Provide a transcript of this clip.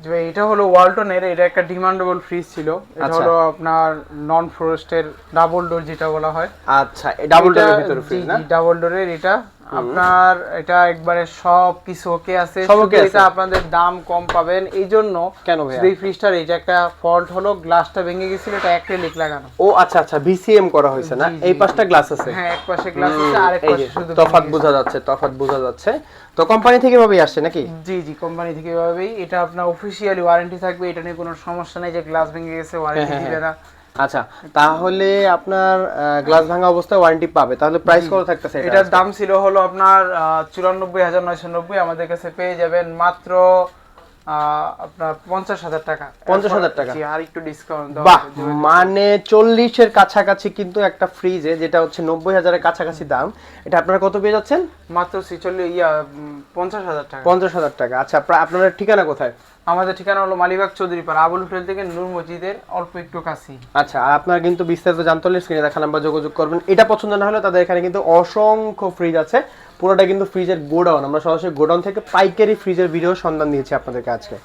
যে এটা হলো ওয়ালটনের, এটা একটা ডিমান্ডেবল ফ্রিজ ছিল। এটা আচ্ছা। হলো আপনার নন ফ্রস্টের ডাবল ডোর যেটা বলা হয়। আচ্ছা, ডাবল ডোরের ভিতরে ফ্রিজ না? ডাবল ডোরের এটা আপনার, এটা একবারে সব কিছু ওকে আছে, সব শুধু ওকে আছে? এটা আপনাদের দাম কম পাবেন এই জন্য। কেন ভাইয়া? এই ফ্রিজটার এই যে একটা ফল্ট হলো, গ্লাসটা ভেঙে গেছিল, এটা অ্যাক্রিলিক লাগানো। ও আচ্ছা আচ্ছা, ভিসিএম করা হয়েছে না? জি, জি, এই পাশটা গ্লাস আছে? হ্যাঁ, এক পাশে গ্লাস আছে আর এক এই পাশে যে শুধু তফাৎ ভেঙে বোঝা যাচ্ছে, তফাৎ বোঝা যাচ্ছে। তো কোম্পানি থেকে ভাবেই আসছে নাকি? গেছে। জি জি, কোম্পানি থেকে এভাবেই। এটা আপনার অফিশিয়ালি ওয়ারেন্টি থাকবে, এটা নিয়ে কোনো সমস্যা নেই যে গ্লাস ভেঙে গেছে ওয়ারেন্টি দিবে না। আচ্ছা, তাহলে আপনার গ্লাস ভাঙা অবস্থায় ওয়ারেন্টি পাবে। তাহলে প্রাইস কত থাকতেছে এটা? এটার দাম ছিল হলো আপনার 94,990, আমাদের কাছে পেয়ে যাবেন মাত্র আপনার 50,000 টাকা। 50,000 টাকা? জি, আর একটু ডিসকাউন্ট দাও। বাহ, মানে 40-এর কাছাকাছি কিন্তু একটা ফ্রিজে, যেটা হচ্ছে 90,000-এর কাছাকাছি দাম, এটা আপনারা কত পেয়ে যাচ্ছেন? মাত্র 50,000 টাকা। 50,000 টাকা। আচ্ছা, আপনার ঠিকানা কোথায়? আমাদের ঠিকানা হলো মালিবাগ চৌধুরীপাড়া, আবুল হোটেল থেকে নূর মসজিদের অল্প একটু কাছেই। আচ্ছা, আর আপনারা কিন্তু বিস্তারিত জানতে হলে স্ক্রিনে দেখা নাম্বার যোগাযোগ করবেন। এটা পছন্দ না হলে তাদের এখানে কিন্তু অসংখ্য ফ্রিজ আছে। পুরোটা কিন্তু ফ্রিজের গোডাউন, আমরা সরাসরি গোডাউন থেকে পাইকারি ফ্রিজের ভিডিও সন্ধান দিয়েছি আপনাদেরকে আজকে।